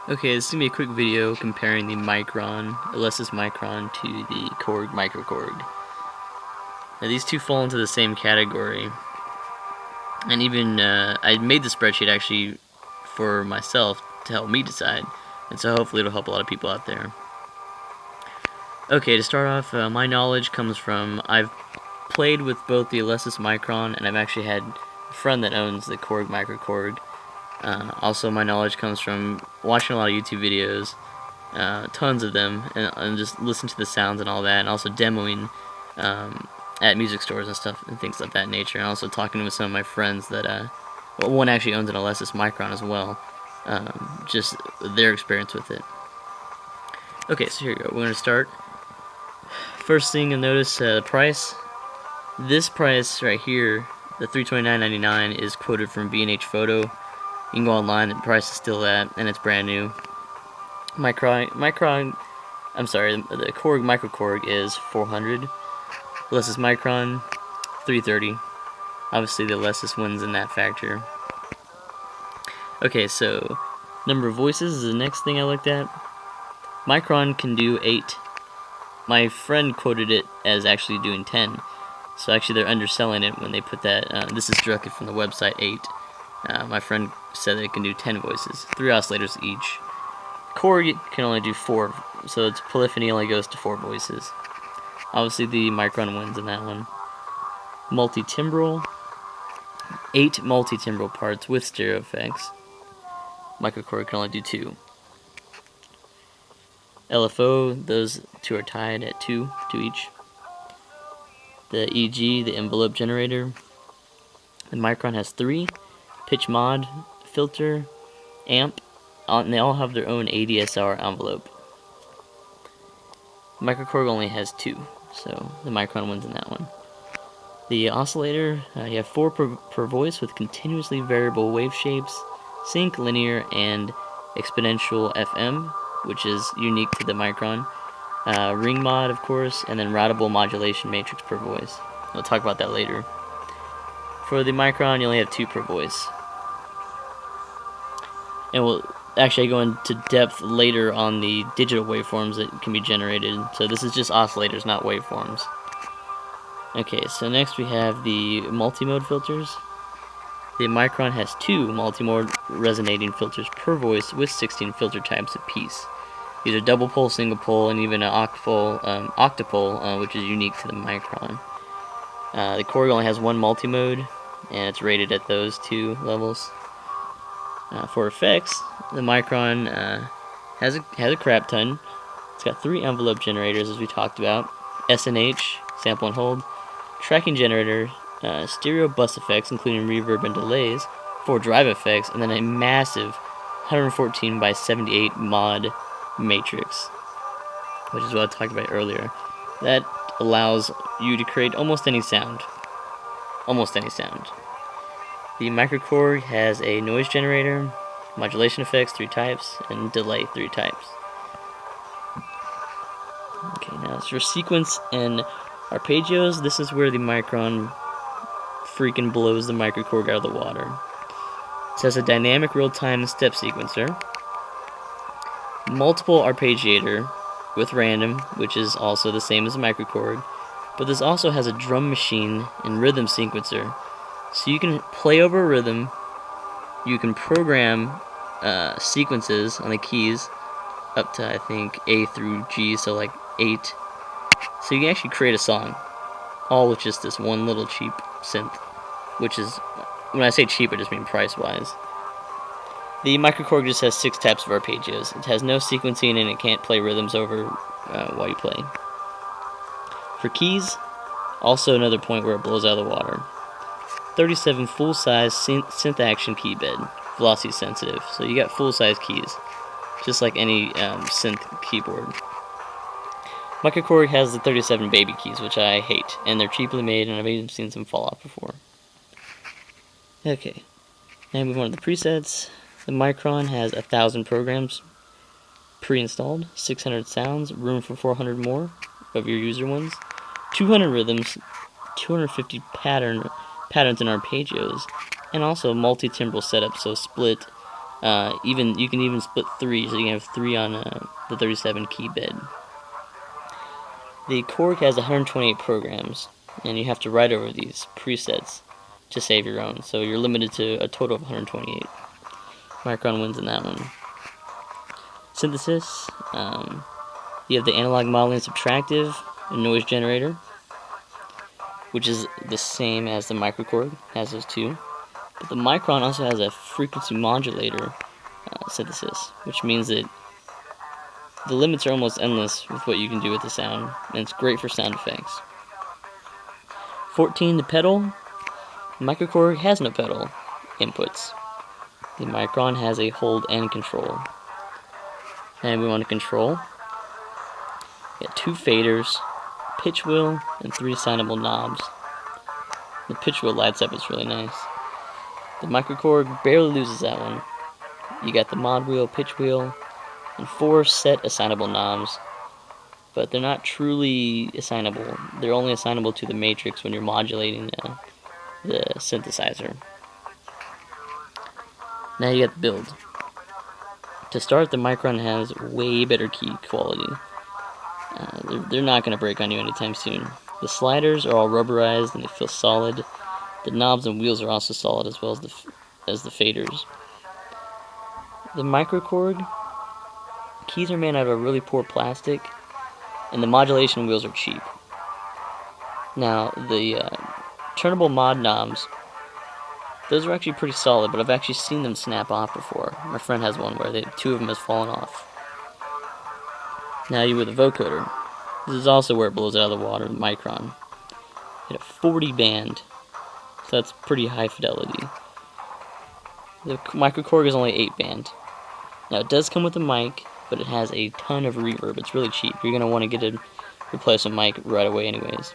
Okay, this is going to be a quick video comparing the Alesis Micron to the Korg MicroKORG. Now these two fall into the same category, and even I made the spreadsheet actually for myself to help me decide, and so hopefully it'll help a lot of people out there. Okay, to start off, my knowledge comes from, I've played with both the Alesis Micron, and I've actually had a friend that owns the Korg MicroKORG. Also, my knowledge comes from watching a lot of YouTube videos, tons of them, and just listen to the sounds and all that, and also demoing at music stores and stuff and things of that nature, and also talking with some of my friends that, well, one actually owns an Alesis Micron as well, just their experience with it. Okay, so here we go. We're going to start. First thing you'll notice, the price. This price right here, the $329.99, is quoted from B&H Photo. You can go online, the price is still that, and it's brand new. The Korg MicroKORG is $400. Alesis Micron, $330. Obviously the Alesis wins in that factor. Okay, so number of voices is the next thing I looked at. Micron can do 8. My friend quoted it as actually doing 10. So actually they're underselling it when they put that. This is directly from the website 8. My friend said that it can do 10 voices, 3 oscillators each. Korg can only do 4, so its polyphony only goes to 4 voices. Obviously the Micron wins in that one. Multi-timbral, 8 multi-timbral parts with stereo effects. MicroKORG can only do 2. LFO, those two are tied at 2 each. The EG, the envelope generator, the Micron has 3. Pitch mod, filter, amp, and they all have their own ADSR envelope. MicroKORG only has 2, so the Micron wins in that one. The oscillator, you have 4 per voice with continuously variable wave shapes, sync, linear, and exponential FM, which is unique to the Micron. Ring mod, of course, and then routable modulation matrix per voice. We'll talk about that later. For the Micron, you only have 2 per voice. And we'll actually go into depth later on the digital waveforms that can be generated. So this is just oscillators, not waveforms. Okay, so next we have the multi-mode filters. The Micron has 2 multi-mode resonating filters per voice with 16 filter types apiece. These are double pole, single pole, and even an octapole, which is unique to the Micron. The Korg only has 1 multi-mode, and it's rated at those 2 levels. For effects, the Micron has a crap ton. It's got 3 envelope generators, as we talked about. SNH, sample and hold. Tracking generator, stereo bus effects, including reverb and delays. 4 drive effects, and then a massive 114 by 78 mod matrix, which is what I talked about earlier. That allows you to create almost any sound. Almost any sound. The MicroKORG has a noise generator, modulation effects 3 types, and delay 3 types. Okay, now as for sequence and arpeggios, this is where the Micron freaking blows the MicroKORG out of the water. It has a dynamic real-time step sequencer, multiple arpeggiator with random, which is also the same as the MicroKORG, but this also has a drum machine and rhythm sequencer. So you can play over a rhythm, you can program sequences on the keys up to, I think, A through G, so like 8. So you can actually create a song, all with just this one little cheap synth, which is, when I say cheap, I just mean price-wise. The MicroKORG just has 6 types of arpeggios. It has no sequencing and it can't play rhythms over while you play. For keys, also another point where it blows out of the water. 37 full-size synth action key bed, velocity sensitive. So you got full-size keys, just like any synth keyboard. MicroKORG has the 37 baby keys, which I hate, and they're cheaply made, and I've even seen some fall off before. Okay, now move on to the presets. The Micron has 1,000 programs pre-installed, 600 sounds, room for 400 more of your user ones, 200 rhythms, 250 patterns and arpeggios, and also multi-timbral setup, so split, You can even split 3, so you can have 3 on the 37 key bed. The Korg has 128 programs, and you have to write over these presets to save your own, so you're limited to a total of 128. Micron wins in that one. Synthesis, you have the analog modeling subtractive and noise generator, which is the same as the MicroKORG, has those two. But the Micron also has a frequency modulator synthesis, which means that the limits are almost endless with what you can do with the sound, and it's great for sound effects. 14, the pedal. MicroKORG has no pedal inputs. The Micron has a hold and control. And we want to control. We got 2 faders, pitch wheel, and 3 assignable knobs. The pitch wheel lights up, it's really nice. The MicroKORG barely loses that one. You got the mod wheel, pitch wheel, and 4 set assignable knobs, but they're not truly assignable. They're only assignable to the matrix when you're modulating the synthesizer. Now you got the build. To start, the Micron has way better key quality. They're not going to break on you anytime soon. The sliders are all rubberized and they feel solid. The knobs and wheels are also solid, as well as the faders. The MicroKORG keys are made out of really poor plastic, and the modulation wheels are cheap. Now, the turnable mod knobs, those are actually pretty solid, but I've actually seen them snap off before. My friend has one where 2 of them has fallen off. Now you with a vocoder. This is also where it blows out of the water, the Micron. It a 40 band, so that's pretty high fidelity. The MicroKORG is only 8 band. Now it does come with a mic, but it has a ton of reverb. It's really cheap. You're going to want to get a replacement mic right away anyways.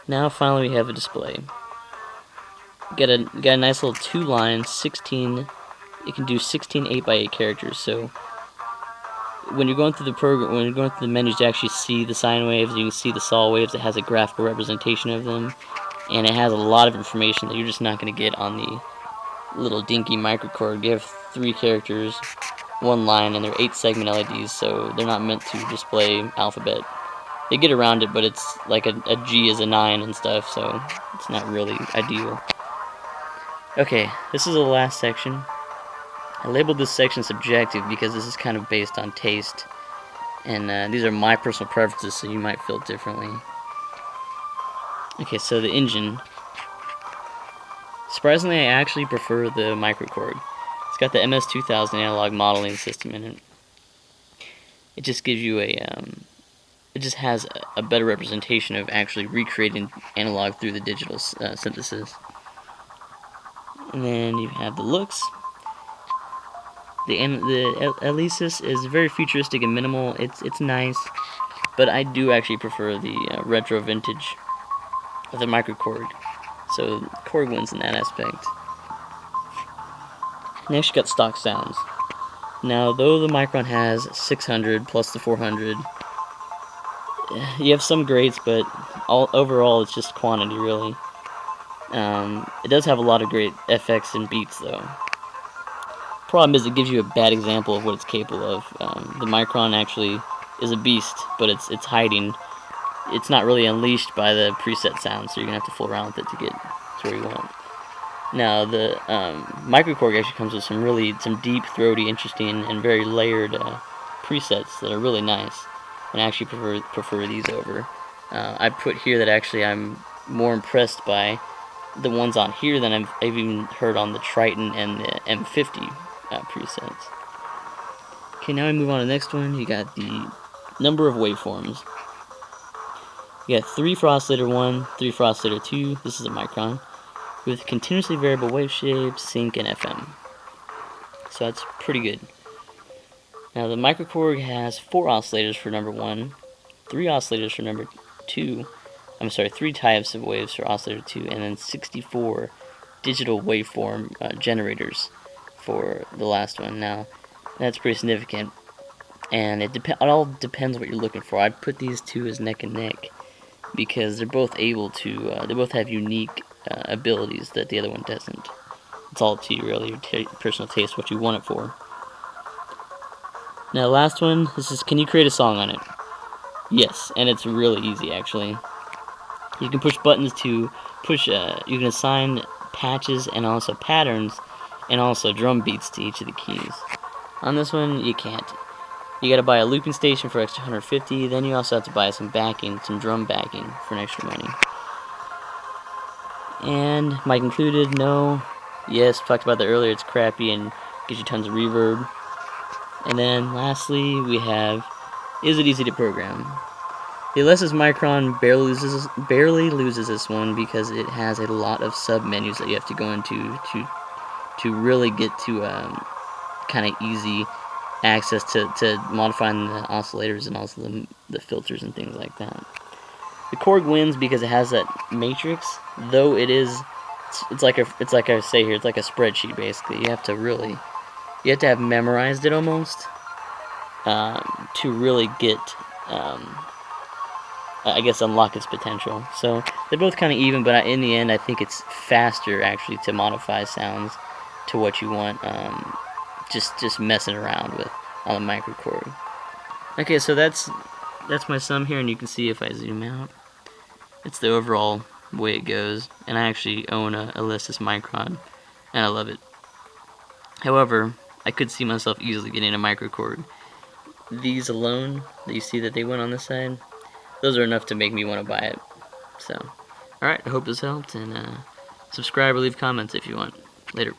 Now finally we have a display. Got a nice little 2-line 16. It can do 16 8x8 characters. So when you're going through the program, when you're going through the menus to actually see the sine waves, you can see the saw waves. It has a graphical representation of them, and it has a lot of information that you're just not going to get on the little dinky MicroKORG. You have 3 characters, 1 line, and they're 8-segment LEDs, so they're not meant to display alphabet. They get around it, but it's like a G is a 9 and stuff, so it's not really ideal. Okay, this is the last section. I labeled this section subjective because this is kind of based on taste, and these are my personal preferences, so you might feel differently. Okay, so the engine. Surprisingly, I actually prefer the MicroKORG. It's got the MS-2000 analog modeling system in it. It just gives you it just has a better representation of actually recreating analog through the digital synthesis. And then you have the looks. The Alesis is very futuristic and minimal. It's nice, but I do actually prefer the retro vintage of the MicroKORG. So Korg wins in that aspect. Next, you got stock sounds. Now, though the Micron has 600 plus the 400, you have some greats, but overall it's just quantity, really. It does have a lot of great FX and beats, though. Problem is, it gives you a bad example of what it's capable of. The Micron actually is a beast, but it's hiding. It's not really unleashed by the preset sound, so you're gonna have to fool around with it to get to where you want. Now, the MicroKORG actually comes with some deep, throaty, interesting, and very layered presets that are really nice, and I actually prefer these over. I put here that actually I'm more impressed by the ones on here than I've even heard on the Triton and the M50 presets. Okay, now we move on to the next one. You got the number of waveforms. You got 3 for oscillator 1, 3 for oscillator 2. This is a Micron with continuously variable wave shapes, sync, and FM. So that's pretty good. Now the MicroKORG has 4 oscillators for number 1, 3 oscillators for number 2. I'm sorry, 3 types of waves for oscillator 2, and then 64 digital waveform generators for the last one. Now that's pretty significant, and it all depends what you're looking for. I'd put these two as neck and neck because they're both able to. They both have unique abilities that the other one doesn't. It's all up to you, really, your personal taste, what you want it for. Now, last one, this is, can you create a song on it? Yes, and it's really easy, actually. You can push buttons to push, you can assign patches and also patterns, and also drum beats to each of the keys. On this one, you can't. You gotta buy a looping station for extra 150, then you also have to buy some backing, some drum backing for an extra money. And mic included, no. Yes, talked about that earlier, it's crappy and gives you tons of reverb. And then lastly, we have, is it easy to program? The Alesis Micron barely loses this one because it has a lot of sub-menus that you have to go into to really get to kind of easy access to modifying the oscillators and also the filters and things like that. The Korg wins because it has that matrix, though it's like I say here, it's like a spreadsheet basically. You have to have memorized it almost to really get I guess unlock its potential. So they're both kind of even, but in the end I think it's faster actually to modify sounds to what you want. Just messing around with on the MicroKORG. Okay, so that's my sum here, and you can see if I zoom out, it's the overall way it goes. And I actually own a Alesis Micron, and I love it. However, I could see myself easily getting a MicroKORG. These alone that you see that they went on this side, those are enough to make me want to buy it. So, alright, I hope this helped, and subscribe or leave comments if you want. Later.